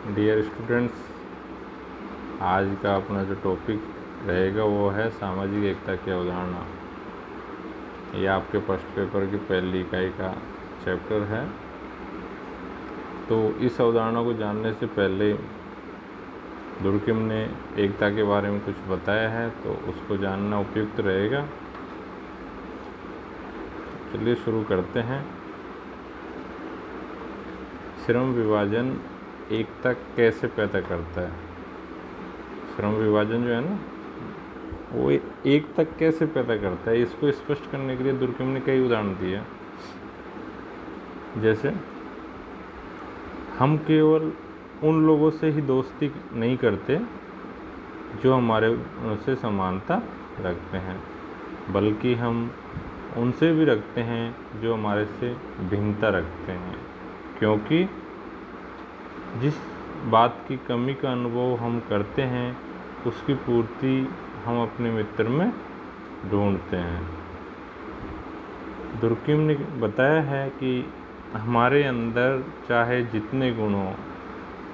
Dear students, आज का अपना जो टॉपिक रहेगा वो है सामाजिक एकता की अवधारणा। ये आपके फर्स्ट पेपर की पहली इकाई का चैप्टर है। तो इस अवधारणा को जानने से पहले दुर्किम ने एकता के बारे में कुछ बताया है, तो उसको जानना उपयुक्त रहेगा। चलिए शुरू करते हैं। श्रम विभाजन एकता कैसे पैदा करता है? श्रम विभाजन जो है ना, वो एकता कैसे पैदा करता है, इसको स्पष्ट करने के लिए दुर्किम ने कई उदाहरण दिए। जैसे हम केवल उन लोगों से ही दोस्ती नहीं करते जो हमारे उनसे समानता रखते हैं, बल्कि हम उनसे भी रखते हैं जो हमारे से भिन्नता रखते हैं, क्योंकि जिस बात की कमी का अनुभव हम करते हैं उसकी पूर्ति हम अपने मित्र में ढूंढते हैं। दुर्किम ने बताया है कि हमारे अंदर चाहे जितने गुण हों,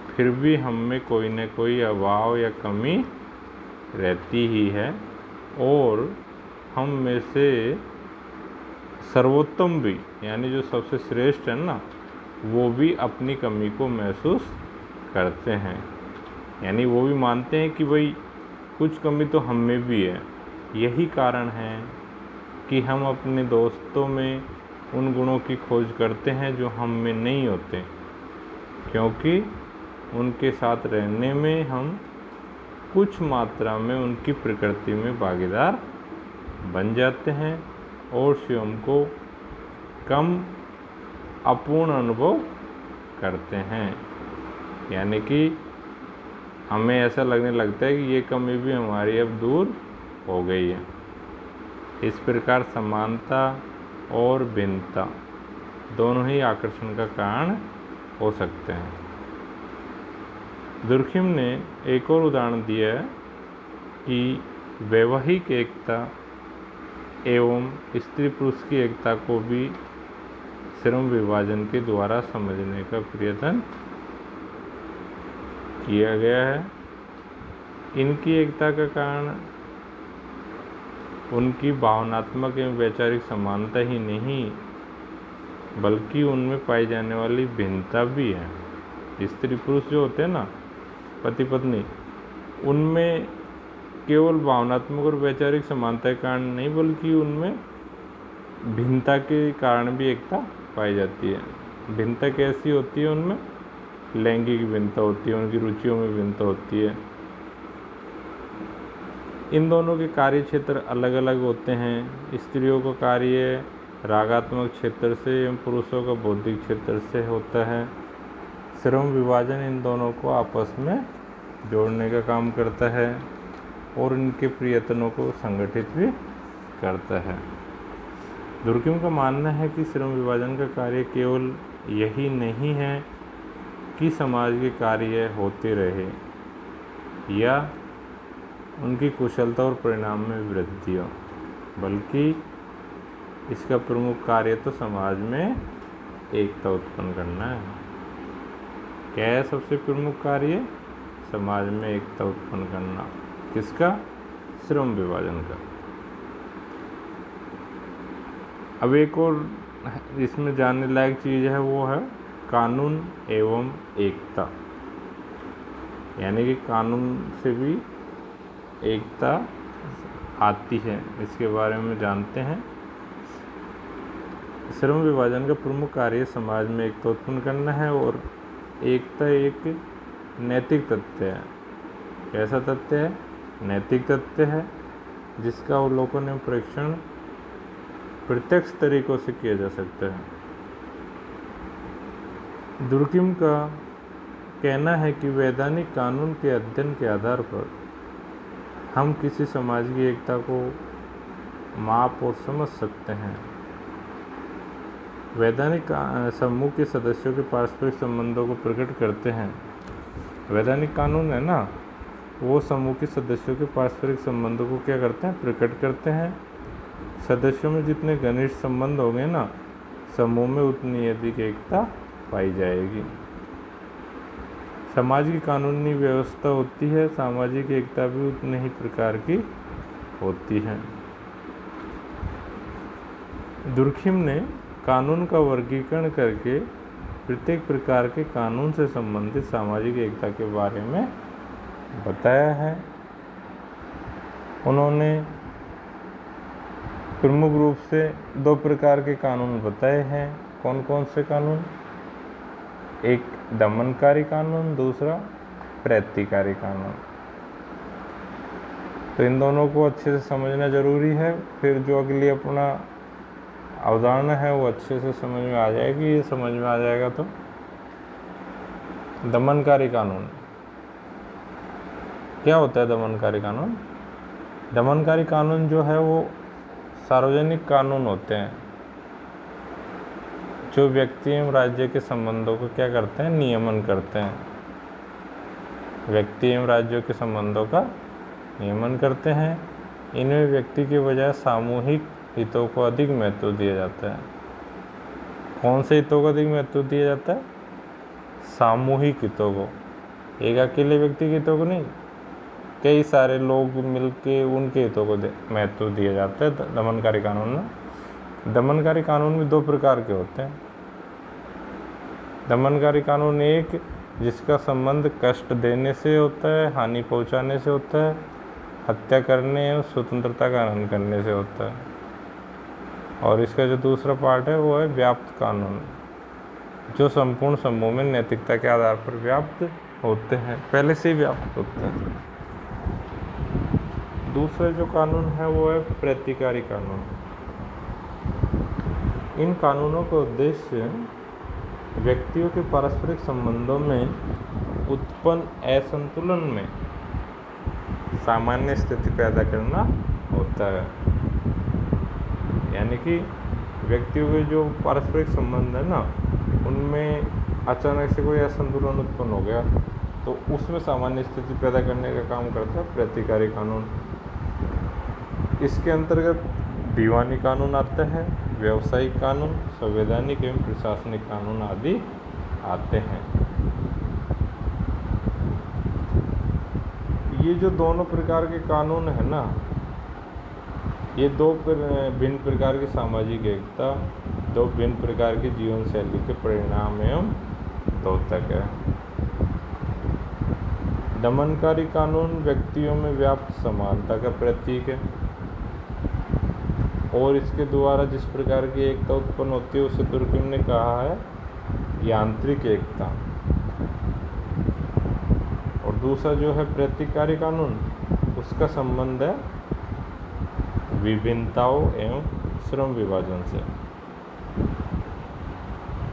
फिर भी हम में कोई न कोई अभाव या कमी रहती ही है, और हम में से सर्वोत्तम भी, यानी जो सबसे श्रेष्ठ है ना, वो भी अपनी कमी को महसूस करते हैं। यानी वो भी मानते हैं कि भाई कुछ कमी तो हम में भी है। यही कारण है कि हम अपने दोस्तों में उन गुणों की खोज करते हैं जो हम में नहीं होते, क्योंकि उनके साथ रहने में हम कुछ मात्रा में उनकी प्रकृति में भागीदार बन जाते हैं और स्वयं को कम अपूर्ण अनुभव करते हैं। यानी कि हमें ऐसा लगने लगता है कि ये कमी भी हमारी अब दूर हो गई है। इस प्रकार समानता और भिन्नता दोनों ही आकर्षण का कारण हो सकते हैं। दुर्किम ने एक और उदाहरण दिया है कि वैवाहिक एकता एवं स्त्री पुरुष की एकता को भी श्रम विभाजन के द्वारा समझने का प्रयत्न किया गया है। इनकी एकता का कारण उनकी भावनात्मक एवं वैचारिक समानता ही नहीं, बल्कि उनमें पाई जाने वाली भिन्नता भी है। स्त्री पुरुष जो होते हैं ना, पति पत्नी, उनमें केवल भावनात्मक और वैचारिक समानता के कारण नहीं, बल्कि उनमें भिन्नता के कारण भी एकता पाई जाती है। भिन्नता कैसी होती है? उनमें लैंगिक भिन्नता होती है, उनकी रुचियों में भिन्नता होती है। इन दोनों के कार्य क्षेत्र अलग अलग होते हैं। स्त्रियों का कार्य रागात्मक क्षेत्र से एवं पुरुषों का बौद्धिक क्षेत्र से होता है। श्रम विभाजन इन दोनों को आपस में जोड़ने का काम करता है और इनके प्रयत्नों को संगठित भी करता है। दुर्किम का मानना है कि श्रम विभाजन का कार्य केवल यही नहीं है कि समाज के कार्य होते रहे या उनकी कुशलता और परिणाम में वृद्धि हो, बल्कि इसका प्रमुख कार्य तो समाज में एकता उत्पन्न करना है। क्या है सबसे प्रमुख कार्य? समाज में एकता उत्पन्न करना। किसका? श्रम विभाजन का। अब एक और इसमें जानने लायक चीज़ है, वो है कानून एवं एकता। यानी कि कानून से भी एकता आती है, इसके बारे में जानते हैं। श्रम विभाजन का प्रमुख कार्य समाज में एकता उत्पन्न करना है, और एकता एक नैतिक तथ्य है। कैसा तथ्य है? नैतिक तथ्य है, जिसका अवलोकन एवं परीक्षण प्रत्यक्ष तरीकों से किया जा सकता है। दुर्किम का कहना है कि वैधानिक कानून के अध्ययन के आधार पर हम किसी समाज की एकता को माप और समझ सकते हैं। वैधानिक समूह के सदस्यों के पारस्परिक संबंधों को प्रकट करते हैं। वैधानिक कानून है ना, वो समूह के सदस्यों के पारस्परिक संबंधों को क्या करते हैं? प्रकट करते हैं। सदस्यों में जितने घनिष्ठ संबंध होंगे ना, समूह में उतनी अधिक एकता पाई जाएगी। समाज की कानूनी व्यवस्था होती है, सामाजिक एकता भी उतने ही प्रकार की होती है। दुर्खिम ने कानून का वर्गीकरण करके प्रत्येक प्रकार के कानून से संबंधित सामाजिक एकता के बारे में बताया है। उन्होंने प्रमुख रूप से 2 प्रकार के कानून बताए हैं। कौन कौन से कानून? एक दमनकारी कानून, दूसरा प्रतिकारी कानून। तो इन दोनों को अच्छे से समझना जरूरी है, फिर जो अगली अपना अवधारणा है वो अच्छे से समझ में आ जाएगी। ये समझ में आ जाएगा तो दमनकारी कानून क्या होता है? दमनकारी कानून, दमनकारी कानून जो है वो सार्वजनिक कानून होते हैं जो व्यक्ति एवं राज्य के संबंधों को क्या करते हैं? नियमन करते हैं। व्यक्ति एवं राज्यों के संबंधों का नियमन करते हैं। इनमें व्यक्ति के बजाय सामूहिक हितों को अधिक महत्व दिया जाता है। कौन से हितों को अधिक महत्व दिया जाता है? सामूहिक हितों को, एक अकेले व्यक्ति के हितों को नहीं, कई सारे लोग मिलके उनके हितों को महत्व दिया जाता है दमनकारी कानून में। दमनकारी कानून भी 2 प्रकार के होते हैं। दमनकारी कानून एक जिसका संबंध कष्ट देने से होता है, हानि पहुंचाने से होता है, हत्या करने और स्वतंत्रता का हनन करने से होता है। और इसका जो दूसरा पार्ट है वो है व्याप्त कानून, जो संपूर्ण समूह में नैतिकता के आधार पर व्याप्त होते हैं, पहले से ही व्याप्त होते हैं। दूसरा जो कानून है वो है प्रतिकारी कानून। इन कानूनों का उद्देश्य व्यक्तियों के पारस्परिक संबंधों में उत्पन्न असंतुलन में सामान्य स्थिति पैदा करना होता है। यानी कि व्यक्तियों के जो पारस्परिक संबंध है ना, उनमें अचानक से कोई असंतुलन उत्पन्न हो गया तो उसमें सामान्य स्थिति पैदा करने का काम करता है प्रतिकारी कानून। इसके अंतर्गत दीवानी कानून आते हैं, व्यावसायिक कानून, संवैधानिक एवं प्रशासनिक कानून आदि आते हैं। ये जो दोनों प्रकार के कानून है ना, ये 2 भिन्न प्रकार की सामाजिक एकता, 2 भिन्न प्रकार की जीवन शैली के परिणाम एवं द्योतक है। दमनकारी कानून व्यक्तियों में व्याप्त समानता का प्रतीक है और इसके द्वारा जिस प्रकार की एकता उत्पन्न होती है उसे दुर्खिम ने कहा है यांत्रिक एकता। और दूसरा जो है प्रतिकारी कानून, उसका संबंध है विभिन्नताओं एवं श्रम विभाजन से,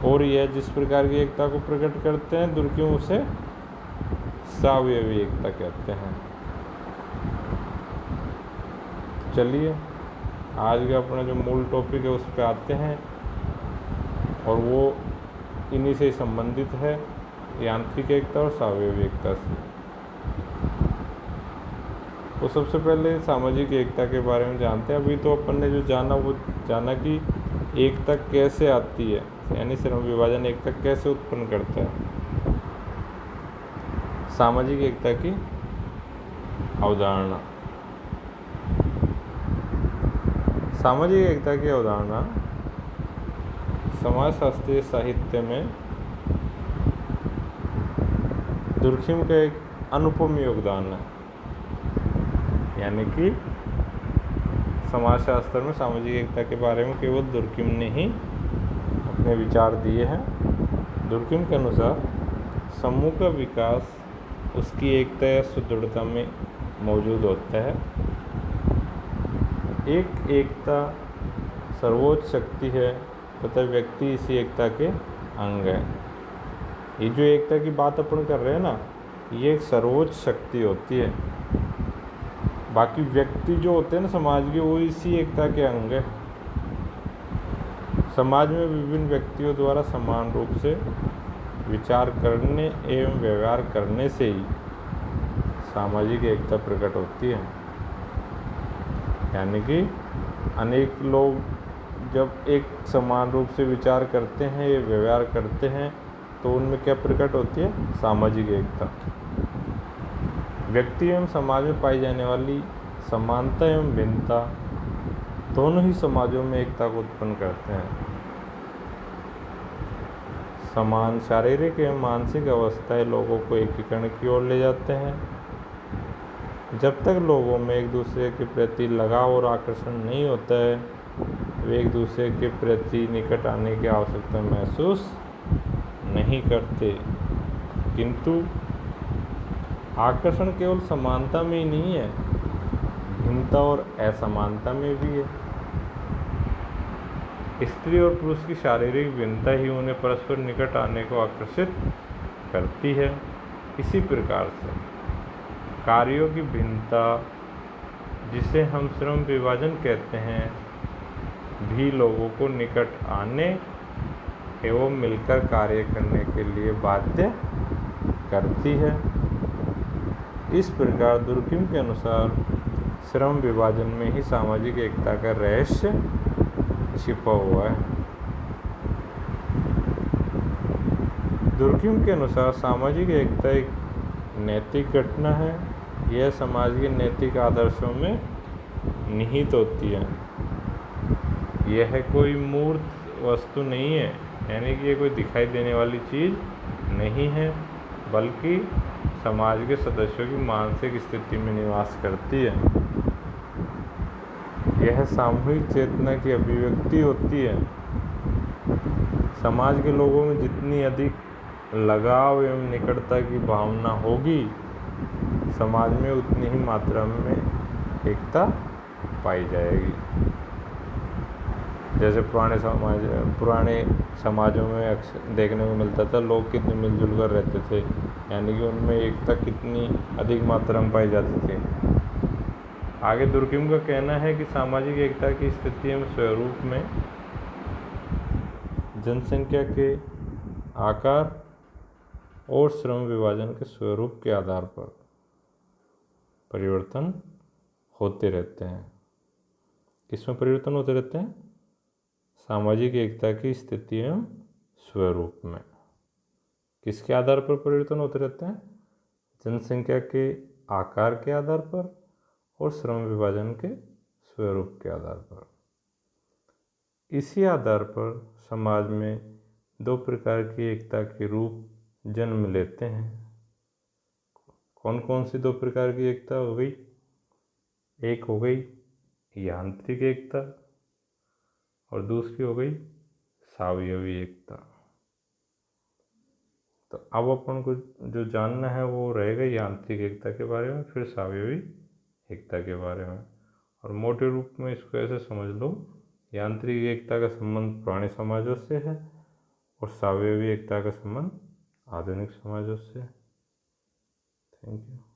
और यह जिस प्रकार की एकता को प्रकट करते हैं दुर्खिम उसे सावयवी एकता कहते हैं। चलिए आज का अपना जो मूल टॉपिक है उस पर आते हैं, और वो इन्हीं से संबंधित है, यांत्रिक एकता और सावयवी एकता से। तो सबसे पहले सामाजिक एकता के बारे में जानते हैं। अभी तो अपन ने जो जाना वो जाना कि एकता कैसे आती है, यानी श्रम विभाजन एकता कैसे उत्पन्न करता है। सामाजिक एकता की अवधारणा। सामाजिक एकता की अवधारणा समाजशास्त्रीय साहित्य में दुर्खिम का एक अनुपम योगदान है। यानी कि समाजशास्त्र में सामाजिक एकता के बारे में केवल दुर्खिम ने ही अपने विचार दिए हैं। दुर्खिम के अनुसार समूह का विकास उसकी एकता या सुदृढ़ता में मौजूद होता है। एक एकता सर्वोच्च शक्ति है तथा व्यक्ति इसी एकता के अंग है। ये जो एकता की बात अपन कर रहे हैं ना, ये एक सर्वोच्च शक्ति होती है। बाकी व्यक्ति जो होते हैं ना समाज के, वो इसी एकता के अंग है। समाज में विभिन्न व्यक्तियों द्वारा समान रूप से विचार करने एवं व्यवहार करने से ही सामाजिक एकता प्रकट होती है। यानी कि अनेक लोग जब एक समान रूप से विचार करते हैं या व्यवहार करते हैं तो उनमें क्या प्रकट होती है? सामाजिक एकता। व्यक्ति एवं समाज में पाई जाने वाली समानता एवं भिन्नता दोनों ही समाजों में एकता को उत्पन्न करते हैं। समान शारीरिक एवं मानसिक अवस्थाएं लोगों को एकीकरण की ओर ले जाते हैं। जब तक लोगों में एक दूसरे के प्रति लगाव और आकर्षण नहीं होता है, वे एक दूसरे के प्रति निकट आने की आवश्यकता महसूस नहीं करते। किंतु आकर्षण केवल समानता में ही नहीं है, भिन्नता और असमानता में भी है। स्त्री और पुरुष की शारीरिक भिन्नता ही उन्हें परस्पर निकट आने को आकर्षित करती है। इसी प्रकार से कार्यों की भिन्नता, जिसे हम श्रम विभाजन कहते हैं, भी लोगों को निकट आने एवं मिलकर कार्य करने के लिए बाध्य करती है। इस प्रकार दुर्कheim के अनुसार श्रम विभाजन में ही सामाजिक एकता का रहस्य छिपा हुआ है। दुर्कheim के अनुसार सामाजिक एकता एक नैतिक घटना है। यह समाज के नैतिक आदर्शों में निहित होती है। यह कोई मूर्त वस्तु नहीं है, यानी कि ये कोई दिखाई देने वाली चीज़ नहीं है, बल्कि समाज के सदस्यों की मानसिक स्थिति में निवास करती है। यह सामूहिक चेतना की अभिव्यक्ति होती है। समाज के लोगों में जितनी अधिक लगाव एवं निकटता की भावना होगी, समाज में उतनी ही मात्रा में एकता पाई जाएगी। जैसे पुराने समाजों में अक्सर देखने को मिलता था, लोग कितने मिलजुल कर रहते थे, यानी कि उनमें एकता कितनी अधिक मात्रा में पाई जाती थी। आगे दुर्कheim का कहना है कि सामाजिक एकता की स्थिति एवं स्वरूप में जनसंख्या के आकार और श्रम विभाजन के स्वरूप के आधार पर परिवर्तन होते रहते हैं। किसमें परिवर्तन होते रहते हैं? सामाजिक एकता की स्थिति एवं स्वरूप में। किसके आधार पर परिवर्तन होते रहते हैं? जनसंख्या के आकार के आधार पर और श्रम विभाजन के स्वरूप के आधार पर। इसी आधार पर समाज में दो प्रकार की एकता के रूप जन्म लेते हैं। कौन कौन सी दो प्रकार की एकता हो गई? एक हो गई यांत्रिक एकता और दूसरी हो गई सावयवी एकता। तो अब अपन को जो जानना है वो रहेगा यांत्रिक एकता के बारे में, फिर सावयवी एकता के बारे में। और मोटे रूप में इसको ऐसे समझ लो, यांत्रिक एकता का संबंध पुराने समाजों से है और सावयवी एकता का संबंध आधुनिक समाजों से है। Thank you.